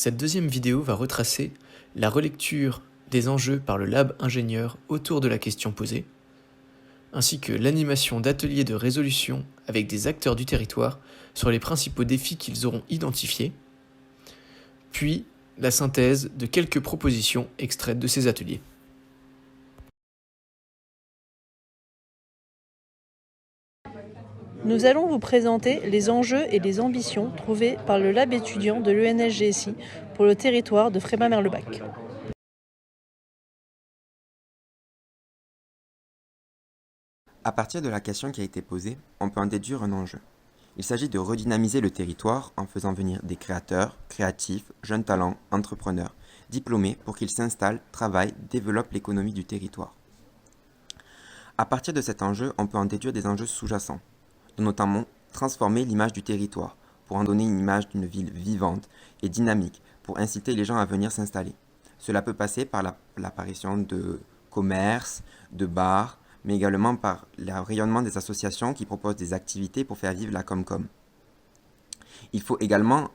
Cette deuxième vidéo va retracer la relecture des enjeux par le lab ingénieur autour de la question posée, ainsi que l'animation d'ateliers de résolution avec des acteurs du territoire sur les principaux défis qu'ils auront identifiés, puis la synthèse de quelques propositions extraites de ces ateliers. Nous allons vous présenter les enjeux et les ambitions trouvées par le lab étudiant de l'ENSGSI pour le territoire de Frémin-Merlebach. À partir de la question qui a été posée, on peut en déduire un enjeu. Il s'agit de redynamiser le territoire en faisant venir des créateurs, créatifs, jeunes talents, entrepreneurs, diplômés pour qu'ils s'installent, travaillent, développent l'économie du territoire. À partir de cet enjeu, on peut en déduire des enjeux sous-jacents, notamment transformer l'image du territoire pour en donner une image d'une ville vivante et dynamique pour inciter les gens à venir s'installer. Cela peut passer par l'apparition de commerces, de bars, mais également par le rayonnement des associations qui proposent des activités pour faire vivre la Comcom. Il faut également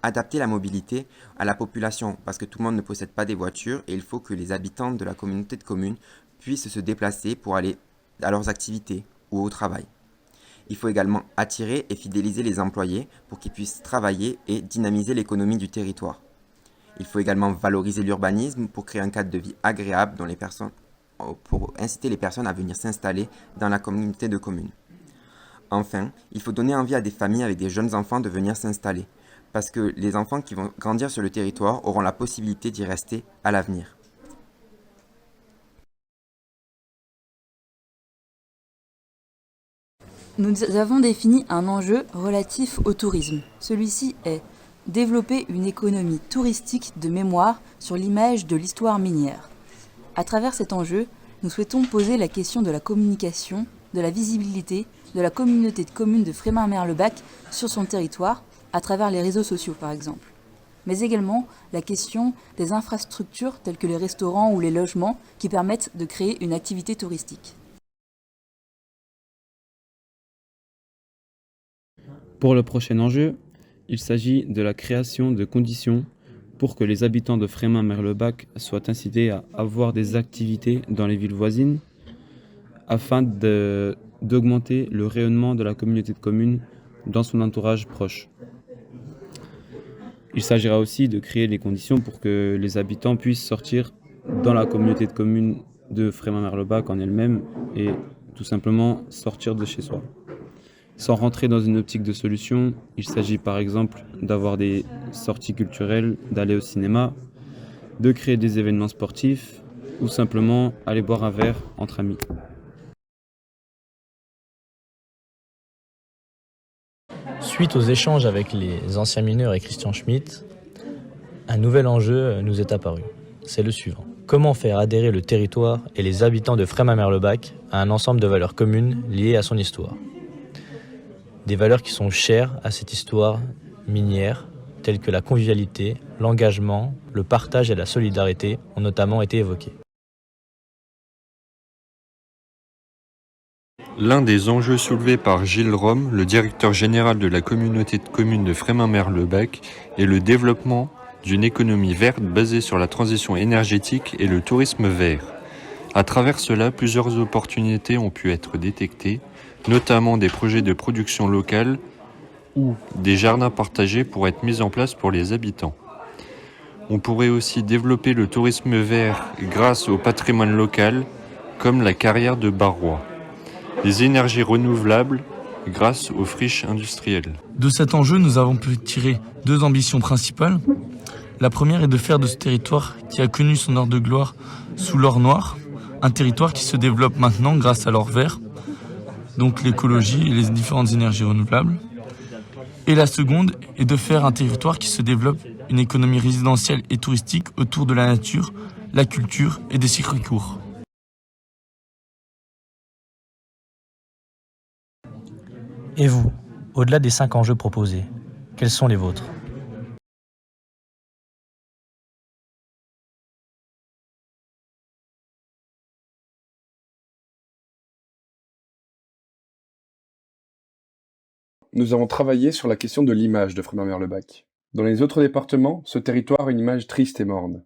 adapter la mobilité à la population, parce que tout le monde ne possède pas des voitures et il faut que les habitants de la communauté de communes puissent se déplacer pour aller à leurs activités ou au travail. Il faut également attirer et fidéliser les employés pour qu'ils puissent travailler et dynamiser l'économie du territoire. Il faut également valoriser l'urbanisme pour créer un cadre de vie agréable pour inciter les personnes à venir s'installer dans la communauté de communes. Enfin, il faut donner envie à des familles avec des jeunes enfants de venir s'installer, parce que les enfants qui vont grandir sur le territoire auront la possibilité d'y rester à l'avenir. Nous avons défini un enjeu relatif au tourisme. Celui-ci est développer une économie touristique de mémoire sur l'image de l'histoire minière. À travers cet enjeu, nous souhaitons poser la question de la communication, de la visibilité de la communauté de communes de Frémin-Merlebach sur son territoire, à travers les réseaux sociaux par exemple. Mais également la question des infrastructures telles que les restaurants ou les logements qui permettent de créer une activité touristique. Pour le prochain enjeu, il s'agit de la création de conditions pour que les habitants de Frémin-Merlebach soient incités à avoir des activités dans les villes voisines afin d'augmenter le rayonnement de la communauté de communes dans son entourage proche. Il s'agira aussi de créer les conditions pour que les habitants puissent sortir dans la communauté de communes de Frémin-Merlebach en elle-même et tout simplement sortir de chez soi. Sans rentrer dans une optique de solution, il s'agit par exemple d'avoir des sorties culturelles, d'aller au cinéma, de créer des événements sportifs ou simplement aller boire un verre entre amis. Suite aux échanges avec les anciens mineurs et Christian Schmitt, un nouvel enjeu nous est apparu. C'est le suivant. Comment faire adhérer le territoire et les habitants de Frémin-Merlebach à un ensemble de valeurs communes liées à son histoire ? Des valeurs qui sont chères à cette histoire minière, telles que la convivialité, l'engagement, le partage et la solidarité ont notamment été évoquées. L'un des enjeux soulevés par Gilles Rome, le directeur général de la communauté de communes de Frémin-Merlebach, est le développement d'une économie verte basée sur la transition énergétique et le tourisme vert. À travers cela, plusieurs opportunités ont pu être détectées, notamment des projets de production locale ou des jardins partagés pourraient être mis en place pour les habitants. On pourrait aussi développer le tourisme vert grâce au patrimoine local, comme la carrière de Barrois. Les énergies renouvelables grâce aux friches industrielles. De cet enjeu, nous avons pu tirer deux ambitions principales. La première est de faire de ce territoire qui a connu son heure de gloire sous l'or noir, un territoire qui se développe maintenant grâce à l'or vert, donc l'écologie et les différentes énergies renouvelables. Et la seconde est de faire un territoire qui se développe une économie résidentielle et touristique autour de la nature, la culture et des circuits courts. Et vous, au-delà des 5 enjeux proposés, quels sont les vôtres ? Nous avons travaillé sur la question de l'image de Frémin-Merlebach. Dans les autres départements, ce territoire a une image triste et morne.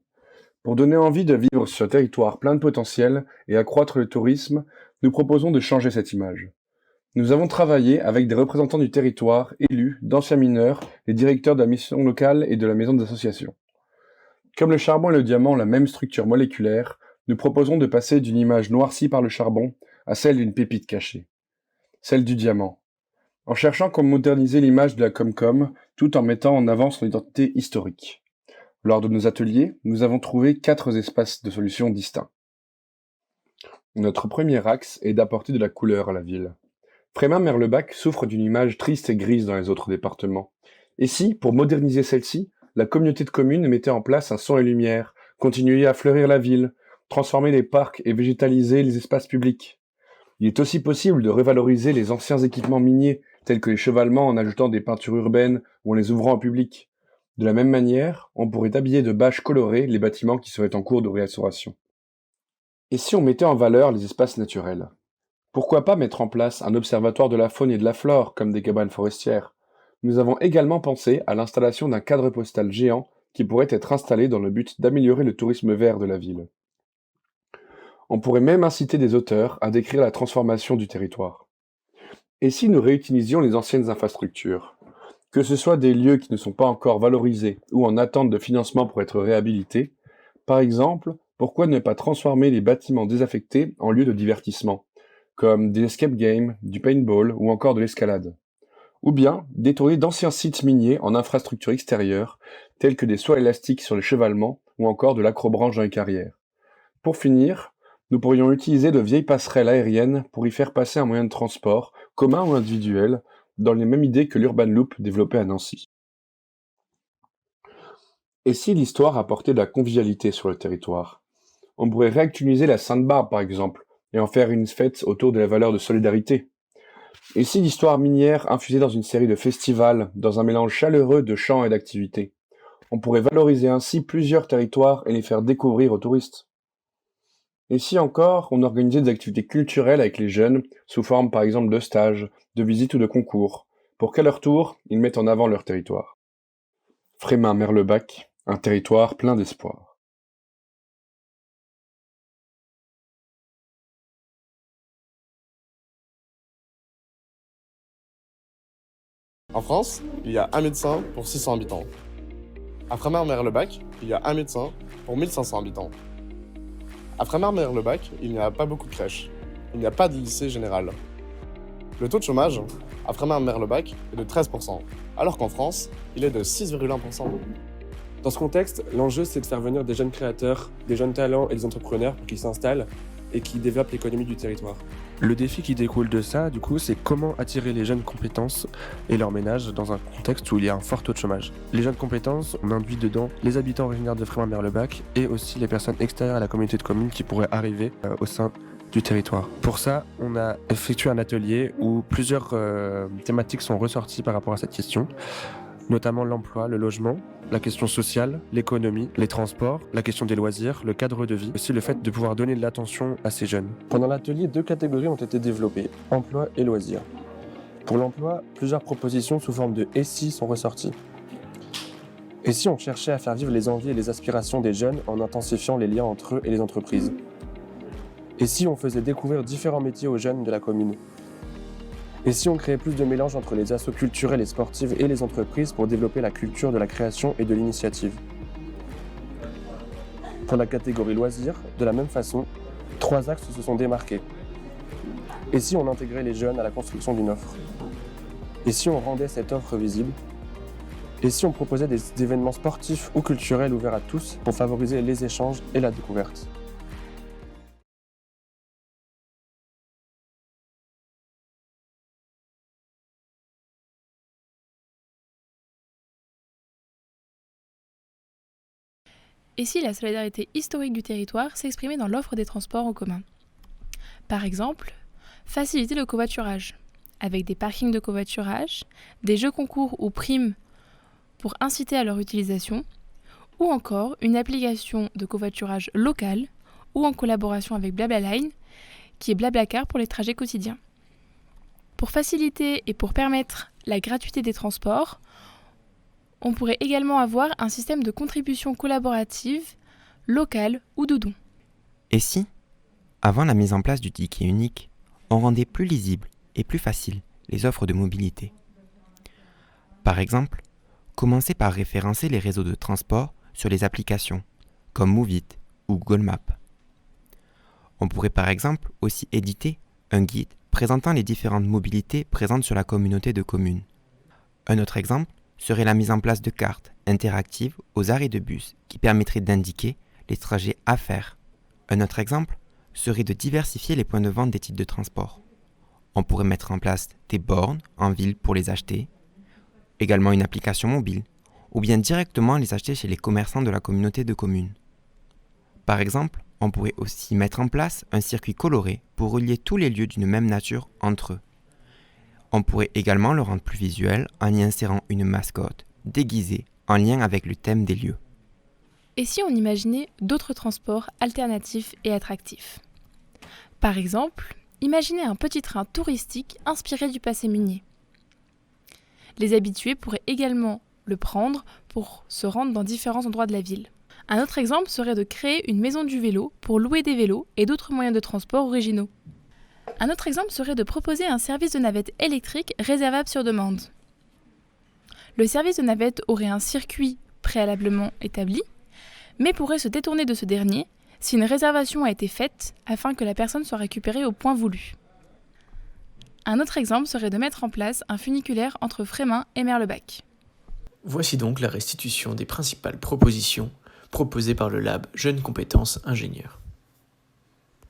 Pour donner envie de vivre sur ce territoire plein de potentiel et accroître le tourisme, nous proposons de changer cette image. Nous avons travaillé avec des représentants du territoire, élus, d'anciens mineurs, les directeurs de la mission locale et de la maison d'association. Comme le charbon et le diamant ont la même structure moléculaire, nous proposons de passer d'une image noircie par le charbon à celle d'une pépite cachée, celle du diamant. En cherchant comment moderniser l'image de la Comcom, tout en mettant en avant son identité historique. Lors de nos ateliers, nous avons trouvé 4 espaces de solutions distincts. Notre premier axe est d'apporter de la couleur à la ville. Frémin-Merlebach souffre d'une image triste et grise dans les autres départements. Et si, pour moderniser celle-ci, la communauté de communes mettait en place un son et lumière, continuait à fleurir la ville, transformer les parcs et végétaliser les espaces publics? Il est aussi possible de revaloriser les anciens équipements miniers, tels que les chevalements en ajoutant des peintures urbaines ou en les ouvrant au public. De la même manière, on pourrait habiller de bâches colorées les bâtiments qui seraient en cours de restauration. Et si on mettait en valeur les espaces naturels? Pourquoi pas mettre en place un observatoire de la faune et de la flore, comme des cabanes forestières? Nous avons également pensé à l'installation d'un cadre postal géant qui pourrait être installé dans le but d'améliorer le tourisme vert de la ville. On pourrait même inciter des auteurs à décrire la transformation du territoire. Et si nous réutilisions les anciennes infrastructures? Que ce soit des lieux qui ne sont pas encore valorisés ou en attente de financement pour être réhabilités, par exemple, pourquoi ne pas transformer les bâtiments désaffectés en lieux de divertissement, comme des escape games, du paintball ou encore de l'escalade? Ou bien détourner d'anciens sites miniers en infrastructures extérieures, tels que des soies élastiques sur les chevalements ou encore de l'acrobranche dans les carrières. Pour finir, nous pourrions utiliser de vieilles passerelles aériennes pour y faire passer un moyen de transport, commun ou individuel, dans les mêmes idées que l'Urban Loop développé à Nancy. Et si l'histoire apportait de la convivialité sur le territoire? On pourrait réactualiser la Sainte-Barbe par exemple, et en faire une fête autour de la valeur de solidarité. Et si l'histoire minière infusait dans une série de festivals, dans un mélange chaleureux de chants et d'activités? On pourrait valoriser ainsi plusieurs territoires et les faire découvrir aux touristes. Et si encore, on organisait des activités culturelles avec les jeunes, sous forme par exemple de stages, de visites ou de concours, pour qu'à leur tour, ils mettent en avant leur territoire. Frémin-Merlebach, un territoire plein d'espoir. En France, il y a un médecin pour 600 habitants. À Frémin-Merlebach, il y a un médecin pour 1500 habitants. À Frémin-Merlebach, il n'y a pas beaucoup de crèches. Il n'y a pas de lycée général. Le taux de chômage à Frémin-Merlebach est de 13%, alors qu'en France, il est de 6,1%. Dans ce contexte, l'enjeu c'est de faire venir des jeunes créateurs, des jeunes talents et des entrepreneurs pour qu'ils s'installent et qui développent l'économie du territoire. Le défi qui découle de ça, du coup, c'est comment attirer les jeunes compétences et leurs ménages dans un contexte où il y a un fort taux de chômage. Les jeunes compétences, on induit dedans les habitants originaires de Frémin-Merlebach et aussi les personnes extérieures à la communauté de communes qui pourraient arriver au sein du territoire. Pour ça, on a effectué un atelier où plusieurs thématiques sont ressorties par rapport à cette question, notamment l'emploi, le logement, la question sociale, l'économie, les transports, la question des loisirs, le cadre de vie, aussi le fait de pouvoir donner de l'attention à ces jeunes. Pendant l'atelier, 2 catégories ont été développées, emploi et loisirs. Pour l'emploi, plusieurs propositions sous forme de « et si » sont ressorties. Et si on cherchait à faire vivre les envies et les aspirations des jeunes en intensifiant les liens entre eux et les entreprises? Et si on faisait découvrir différents métiers aux jeunes de la commune? Et si on créait plus de mélange entre les assos culturels et sportives et les entreprises pour développer la culture de la création et de l'initiative? Pour la catégorie loisirs, de la même façon, 3 axes se sont démarqués. Et si on intégrait les jeunes à la construction d'une offre? Et si on rendait cette offre visible? Et si on proposait des événements sportifs ou culturels ouverts à tous pour favoriser les échanges et la découverte? Et si la solidarité historique du territoire s'exprimait dans l'offre des transports en commun? Par exemple, faciliter le covoiturage, avec des parkings de covoiturage, des jeux concours ou primes pour inciter à leur utilisation, ou encore une application de covoiturage locale ou en collaboration avec Blablaline, qui est Blablacar pour les trajets quotidiens. Pour faciliter et pour permettre la gratuité des transports, On pourrait également avoir un système de contribution collaborative, locale ou de dons. Et si, avant la mise en place du ticket unique, on rendait plus lisible et plus facile les offres de mobilité? Par exemple, commencer par référencer les réseaux de transport sur les applications, comme Moovit ou Google Maps. On pourrait par exemple aussi éditer un guide présentant les différentes mobilités présentes sur la communauté de communes. Un autre exemple serait la mise en place de cartes interactives aux arrêts de bus qui permettraient d'indiquer les trajets à faire. Un autre exemple serait de diversifier les points de vente des titres de transport. On pourrait mettre en place des bornes en ville pour les acheter, également une application mobile, ou bien directement les acheter chez les commerçants de la communauté de communes. Par exemple, on pourrait aussi mettre en place un circuit coloré pour relier tous les lieux d'une même nature entre eux. On pourrait également le rendre plus visuel en y insérant une mascotte déguisée en lien avec le thème des lieux. Et si on imaginait d'autres transports alternatifs et attractifs? Par exemple, imaginez un petit train touristique inspiré du passé minier. Les habitués pourraient également le prendre pour se rendre dans différents endroits de la ville. Un autre exemple serait de créer une maison du vélo pour louer des vélos et d'autres moyens de transport originaux. Un autre exemple serait de proposer un service de navette électrique réservable sur demande. Le service de navette aurait un circuit préalablement établi, mais pourrait se détourner de ce dernier si une réservation a été faite afin que la personne soit récupérée au point voulu. Un autre exemple serait de mettre en place un funiculaire entre Frémin et Merlebach. Voici donc la restitution des principales propositions proposées par le Lab Jeunes Compétences Ingénieurs.